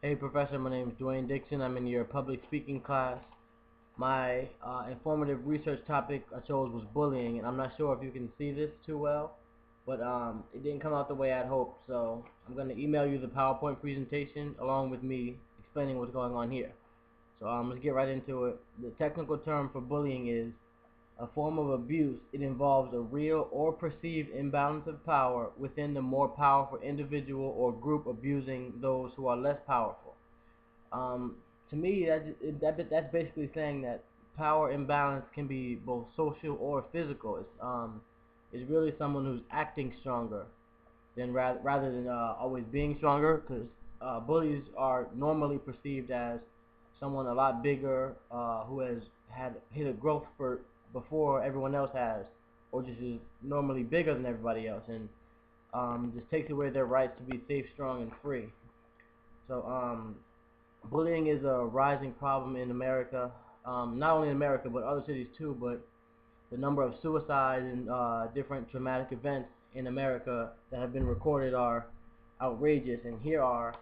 Hey Professor, my name is Dwayne Dixon. I'm in your public speaking class. My informative research topic I chose was bullying, and I'm not sure if you can see this too well, but it didn't come out the way I'd hoped. So I'm going to email you the PowerPoint presentation along with me explaining what's going on here. So let's get right into it. The technical term for bullying is a form of abuse. It involves a real or perceived imbalance of power within the more powerful individual or group abusing those who are less powerful. Um, to me, that's basically saying that power imbalance can be both social or physical. It's really someone who's acting stronger than rather than always being stronger, because bullies are normally perceived as someone a lot bigger who has had hit a growth spurt before everyone else has, or just is normally bigger than everybody else, and just takes away their rights to be safe, strong, and free. So bullying is a rising problem in America, not only in America but other cities too. But the number of suicides and different traumatic events in America that have been recorded are outrageous. And here are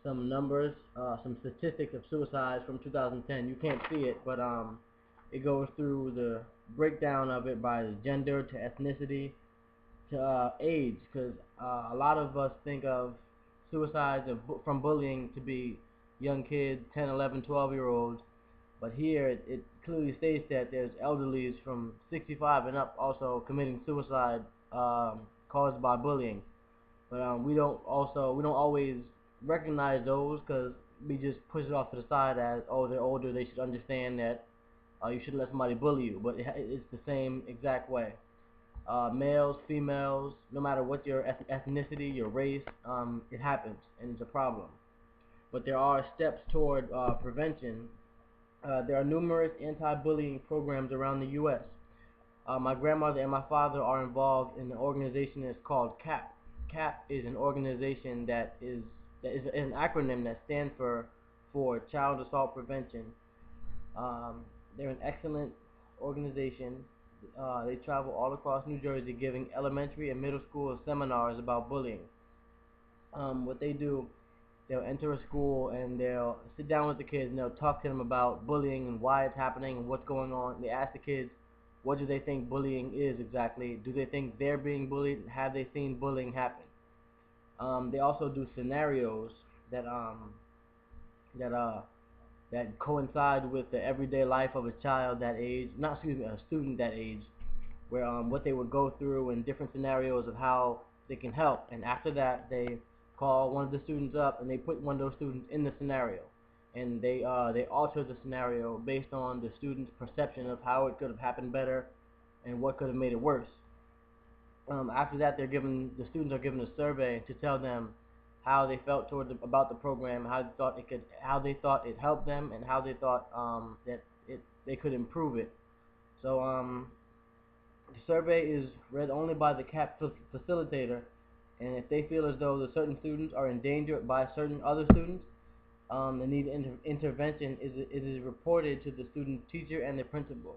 some numbers, some statistics of suicides from 2010. You can't see it, but it goes through the breakdown of it by gender to ethnicity to age, because a lot of us think of suicides from bullying to be young kids, 10, 11, 12-year-olds, but here it clearly states that there's elderlies from 65 and up also committing suicide caused by bullying. But we don't always recognize those, because we just push it off to the side as, oh, they're older, they should understand that you shouldn't let somebody bully you. But it's the same exact way. Males, females, no matter what your ethnicity, your race, it happens and it's a problem. But there are steps toward prevention. There are numerous anti-bullying programs around the U.S. My grandmother and my father are involved in an organization that's called CAP. CAP is an organization that is an acronym that stands for Child Assault Prevention. Um, they're an excellent organization. They travel all across New Jersey giving elementary and middle school seminars about bullying. What they do, they'll enter a school and they'll sit down with the kids and they'll talk to them about bullying and why it's happening and what's going on. They ask the kids, what do they think bullying is exactly? Do they think they're being bullied? Have they seen bullying happen? They also do scenarios that that uh that coincide with the everyday life of a child that age, not excuse me, a student that age, where what they would go through and different scenarios of how they can help. And after that, they call one of the students up and they put one of those students in the scenario, and they alter the scenario based on the student's perception of how it could have happened better and what could have made it worse. After that, the students are given a survey to tell them how they felt about the program, how they thought it helped them, and how they thought that they could improve it. So the survey is read only by the CAP facilitator, and if they feel as though the certain students are endangered by certain other students, the need intervention it is reported to the student teacher and the principal.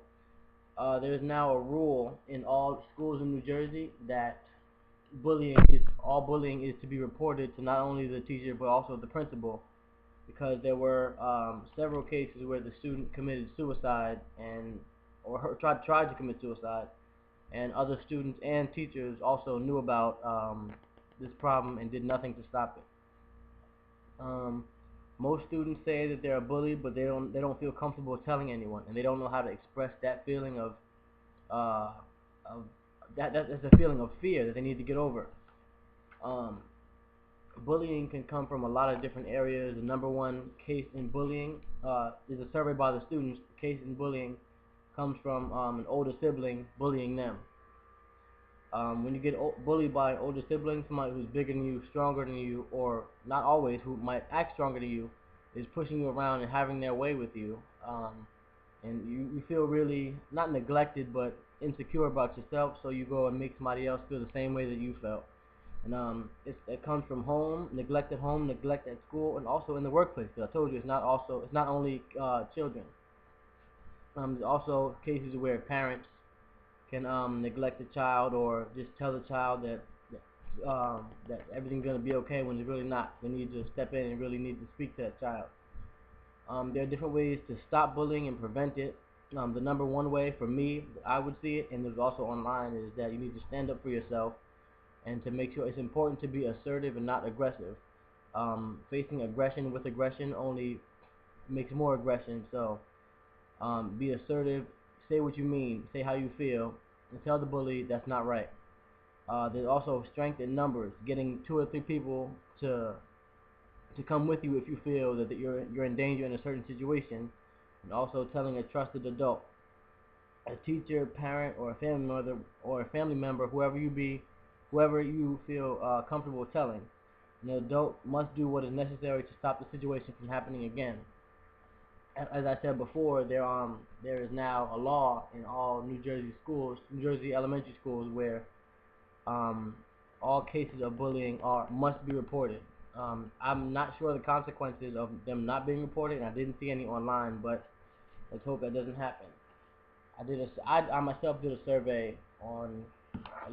There is now a rule in all schools in New Jersey that all bullying is to be reported to not only the teacher but also the principal, because there were several cases where the student committed suicide and tried to commit suicide, and other students and teachers also knew about this problem and did nothing to stop it. Most students say that they're bullied, but they don't feel comfortable telling anyone, and they don't know how to express that feeling uh, of that's a feeling of fear that they need to get over. Um, Bullying can come from a lot of different areas. The number one case in bullying is a survey by the students. The case in bullying comes from an older sibling bullying them. When you get bullied by an older sibling, somebody who's bigger than you, stronger than you, or not always, who might act stronger than you, is pushing you around and having their way with you, and you feel really not neglected but insecure about yourself, so you go and make somebody else feel the same way that you felt. And it comes from home, neglect at school, and also in the workplace. Because I told you it's not only children. There's also cases where parents can neglect a child or just tell the child that that everything's gonna be okay when it's really not. They need to step in and really need to speak to that child. There are different ways to stop bullying and prevent it. The number one way for me, I would see it, and there's also online, is that you need to stand up for yourself and to make sure it's important to be assertive and not aggressive. Facing aggression with aggression only makes more aggression. So be assertive, say what you mean, say how you feel, and tell the bully that's not right. There's also strength in numbers, getting 2 or 3 people to come with you if you feel that you're in danger in a certain situation, and also telling a trusted adult, a teacher, parent, or a family member, whoever you feel comfortable telling. An adult must do what is necessary to stop the situation from happening again. As I said before, there is now a law in all New Jersey schools, New Jersey elementary schools, where all cases of bullying must be reported. I'm not sure the consequences of them not being reported, and I didn't see any online, but let's hope that doesn't happen. I myself did a survey on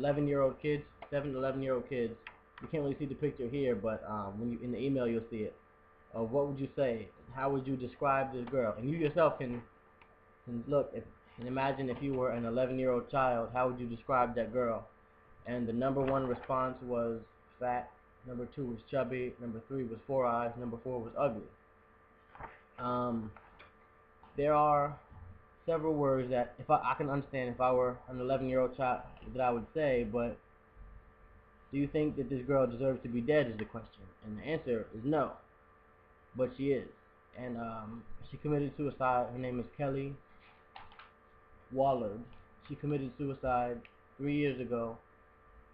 11-year-old kids, 7 to 11-year-old kids. You can't really see the picture here, but when you in the email you'll see it. What would you say? How would you describe this girl? And you yourself can look and imagine if you were an 11-year-old child, how would you describe that girl? And the number 1 response was fat, number 2 was chubby, number 3 was 4 eyes, number 4 was ugly. There are several words that if I can understand if I were an 11-year-old child that I would say, but do you think that this girl deserves to be dead is the question. And the answer is no, but she is. And she committed suicide. Her name is Kelly Wallard. She committed suicide 3 years ago,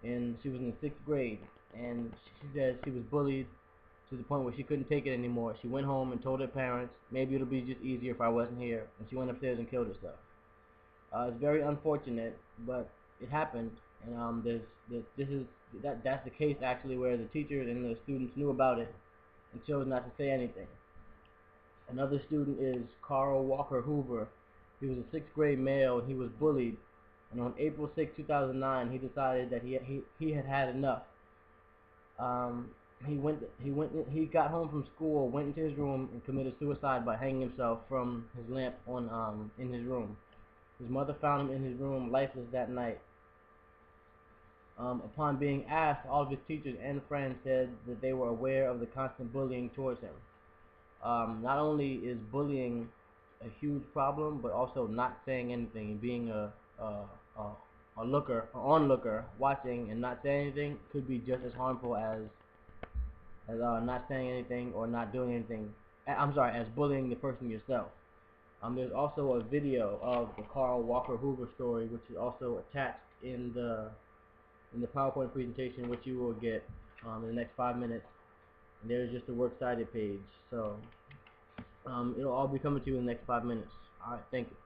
and she was in the 6th grade, and she said she was bullied to the point where she couldn't take it anymore. She went home and told her parents, maybe it'll be just easier if I wasn't here, and she went upstairs and killed herself. It's very unfortunate, but it happened, and that's the case actually where the teachers and the students knew about it and chose not to say anything. Another student is Carl Walker Hoover. He was a 6th grade male, and he was bullied, and on April 6, 2009, he decided that he had had enough. He got home from school, went into his room, and committed suicide by hanging himself from his lamp in his room. His mother found him in his room, lifeless, that night. Upon being asked, all of his teachers and friends said that they were aware of the constant bullying towards him. Not only is bullying a huge problem, but also not saying anything and being a onlooker, watching and not saying anything could be just as harmful as not saying anything or not doing anything. As bullying the person yourself. There's also a video of the Carl Walker Hoover story, which is also attached in the PowerPoint presentation, which you will get in the next 5 minutes. And there's just a works cited page. So it'll all be coming to you in the next 5 minutes. All right, thank you.